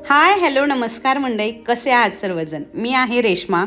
Hi hello नमस्कार मंडळी, कसे आहात सर्वजण. मी आहे रेश्मा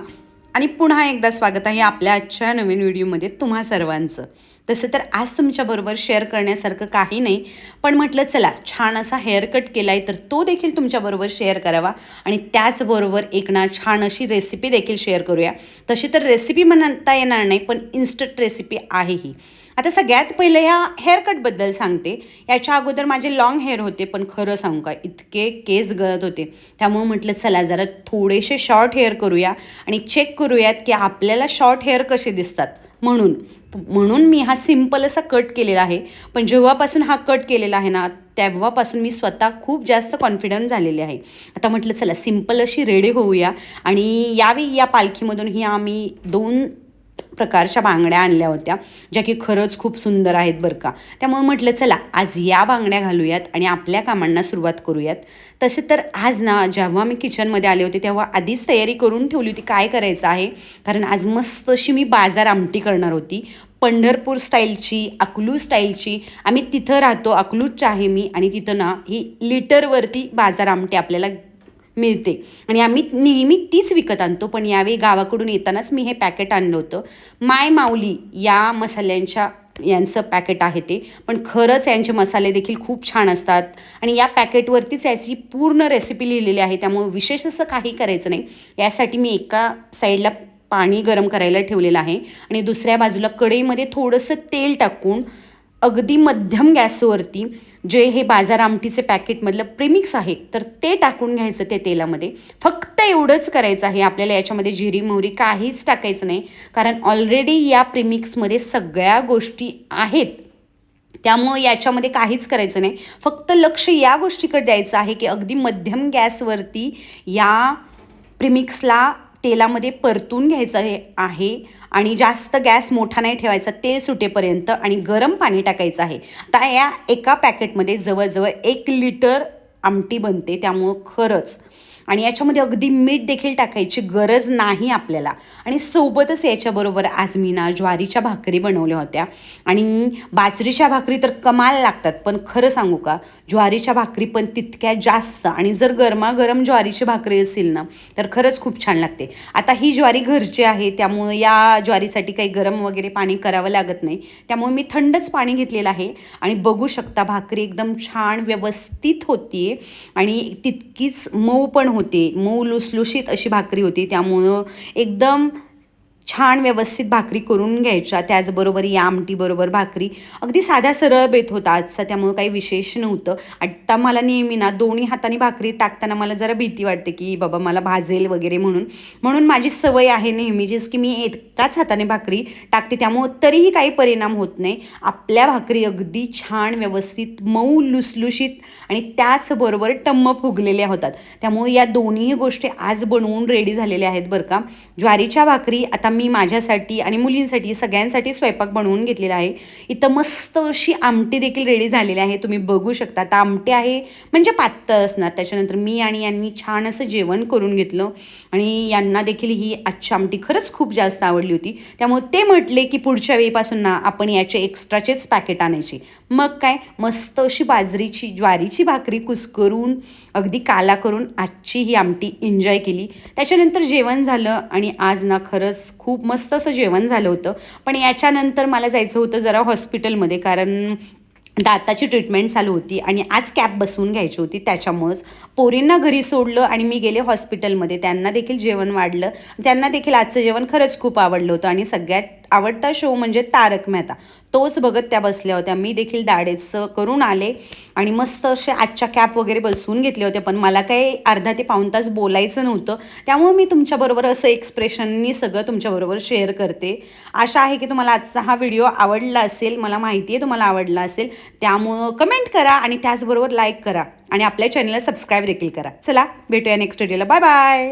आणि पुन्हा एकदा स्वागत आहे आपल्या आजच्या नवीन व्हिडिओमध्ये तुम्हा सर्वांचं. तसं तर आज तुमच्याबरोबर शेअर करण्यासारखं काही नाही, पण म्हटलं चला छान असा हेअरकट केला आहे तर तो देखील तुमच्याबरोबर शेअर करावा आणि त्याचबरोबर एक ना छान अशी रेसिपी देखील शेअर करूया. तशी तर रेसिपी म्हणता येणार नाही, पण इन्स्टंट रेसिपी आहे ही. आता सगळ्यात पहिलं ह्या हेअरकटबद्दल सांगते. याच्या अगोदर माझे लाँग हेअर होते, पण खरं सांगू का इतके केस गळत होते. त्यामुळे म्हटलं चला जरा थोडेसे शॉर्ट हेअर करूया आणि चेक करूयात की आपल्याला शॉर्ट हेअर कसे दिसतात. म्हणून म्हणून मी हा सिम्पल असा कट केलेला आहे. पण जेव्हापासून हा कट केलेला आहे ना, तेव्हापासून मी स्वतः खूप जास्त कॉन्फिडंट झालेले आहे. आता म्हटलं चला सिम्पल अशी रेडी होऊया आणि यावेळी या पालखीमधून ही आम्ही 2 प्रकारच्या बांगड्या आणल्या होत्या, ज्या की खरंच खूप सुंदर आहेत बरं का. त्यामुळे म्हटलं चला आज या बांगड्या घालूयात आणि आपल्या कामांना सुरुवात करूयात. तसे तर आज ना जेव्हा मी किचनमध्ये आले होते तेव्हा आधीच तयारी करून ठेवली होती काय करायचं आहे, कारण आज मस्त अशी मी बाजार आमटी करणार होती. पंढरपूर स्टाईलची, अकलूज स्टाईलची. आम्ही तिथं राहतो, अकलूजची आहे मी, आणि तिथं ना ही लिटरवरती बाजार आमटी आपल्याला मिळते आणि आम्ही नेहमी तीच विकत आणतो. पण यावेळी गावाकडून येतानाच मी हे पॅकेट आणलं होतं. माय माऊली या मसाल्यांच्या यांचं पॅकेट आहे ते. पण खरंच यांचे मसाले देखील खूप छान असतात आणि या पॅकेटवरतीच याची पूर्ण रेसिपी लिहिलेली आहे. त्यामुळे विशेष असं काही करायचं नाही. यासाठी मी एका साईडला पाणी गरम करायला ठेवलेलं आहे आणि दुसऱ्या बाजूला कढईमध्ये थोडंसं तेल टाकून अगदी मध्यम गॅसवरती जे हे बाजार आमटीचे पॅकेटमधलं प्रीमिक्स आहे तर ते टाकून घ्यायचं त्या तेलामध्ये. फक्त एवढंच करायचं आहे आपल्याला, याच्यामध्ये जिरी मोहरी काहीच टाकायचं नाही, कारण ऑलरेडी या प्रीमिक्समध्ये सगळ्या गोष्टी आहेत. त्यामुळं याच्यामध्ये काहीच करायचं नाही. फक्त लक्ष या गोष्टीकडे द्यायचं आहे की अगदी मध्यम गॅसवरती या प्रीमिक्सला तेलामध्ये परतून घ्यायचं आहे आणि जास्त गॅस मोठा नाही ठेवायचा तेल सुटेपर्यंत, आणि गरम पाणी टाकायचं आहे. आता या एका पॅकेटमध्ये जवळजवळ 1 लिटर आमटी बनते. त्यामुळं खरंच, आणि याच्यामध्ये अगदी मीठ देखील टाकायची गरज नाही आपल्याला. आणि सोबतच याच्याबरोबर आज मी ना ज्वारीच्या भाकरी बनवल्या होत्या आणि बाजरीच्या भाकरी तर कमाल लागतात, पण खरं सांगू का ज्वारीच्या भाकरी पण तितक्या जास्त, आणि जर गरमागरम ज्वारीची भाकरी असेल ना तर खरंच खूप छान लागते. आता ही ज्वारी घरची आहे त्यामुळं या ज्वारीसाठी काही गरम वगैरे पाणी करावं लागत नाही. त्यामुळे मी थंडच पाणी घेतलेलं आहे आणि बघू शकता भाकरी एकदम छान व्यवस्थित होती आणि तितकीच मऊ पण होते. मऊ लुसलुशीत अशी भाकरी होती. त्यामुळं एकदम छान व्यवस्थित भाकरी करून घ्यायच्या. त्याचबरोबर या आमटीबरोबर भाकरी अगदी साधा सरळ बेत होता आजचा, त्यामुळं काही विशेष नव्हतं. आता मला नेहमी ना दोन्ही हाताने भाकरी टाकताना मला जरा भीती वाटते की बाबा मला भाजेल वगैरे, म्हणून माझी सवय आहे नेहमीचीच की मी एकाच हाताने भाकरी टाकते. त्यामुळं तरीही काही परिणाम होत नाही. आपल्या भाकरी अगदी छान व्यवस्थित मऊ लुसलुशीत आणि त्याचबरोबर टम्म फुगलेल्या होतात. त्यामुळे या दोन्ही गोष्टी आज बनवून रेडी झालेल्या आहेत बरं का. ज्वारीच्या भाकरी आता मी माझ्यासाठी आणि मुलींसाठी सगळ्यांसाठी स्वयंपाक बनवून घेतलेला आहे. इथं मस्त अशी आमटी देखील रेडी झालेली आहे, तुम्ही बघू शकता. आता आमटी आहे म्हणजे पातळ असणार. त्याच्यानंतर मी आणि यांनी छान असं जेवण करून घेतलं आणि यांना देखील ही आजची आमटी खरंच खूप जास्त आवडली होती. त्यामुळे ते म्हटले की पुढच्या वेळीपासून ना आपण याचे एक्स्ट्राचेच पॅकेट आणायचे. मग काय मस्त अशी ज्वारीची भाकरी कुस्करून अगदी काला करून आजची ही आमटी एन्जॉय केली. त्याच्यानंतर जेवण झालं आणि आज ना खरंच खूप मस्त असं जेवण झालं होतं. पण याच्यानंतर मला जायचं होतं जरा हॉस्पिटलमध्ये, कारण दाताची ट्रीटमेंट चालू होती आणि आज कॅप बसवून घ्यायची होती. त्याच्यामुळंच पोरींना घरी सोडलं आणि मी गेले हॉस्पिटलमध्ये. त्यांना देखील जेवण वाढलं. त्यांना देखील आजचं जेवण खरंच खूप आवडलं होतं आणि सगळ्यात आवडता शो म्हणजे तारक मेहता, तोच बघत त्या बसल्या होत्या. मी देखील दाढेचं करून आले आणि मस्त असे आजच्या कॅप वगैरे बसवून घेतले होते. पण मला काही अर्धा ते पाऊण तास बोलायचं नव्हतं, त्यामुळे मी तुमच्याबरोबर असं एक्सप्रेशननी सगळं तुमच्याबरोबर शेअर करते. आशा आहे की तुम्हाला आजचा हा व्हिडिओ आवडला असेल. मला माहिती आहे तुम्हाला आवडला असेल, त्यामुळं कमेंट करा आणि त्याचबरोबर लाईक करा आणि आपल्या चॅनलला सबस्क्राईब देखील करा. चला भेटूया नेक्स्ट व्हिडिओला. Bye bye.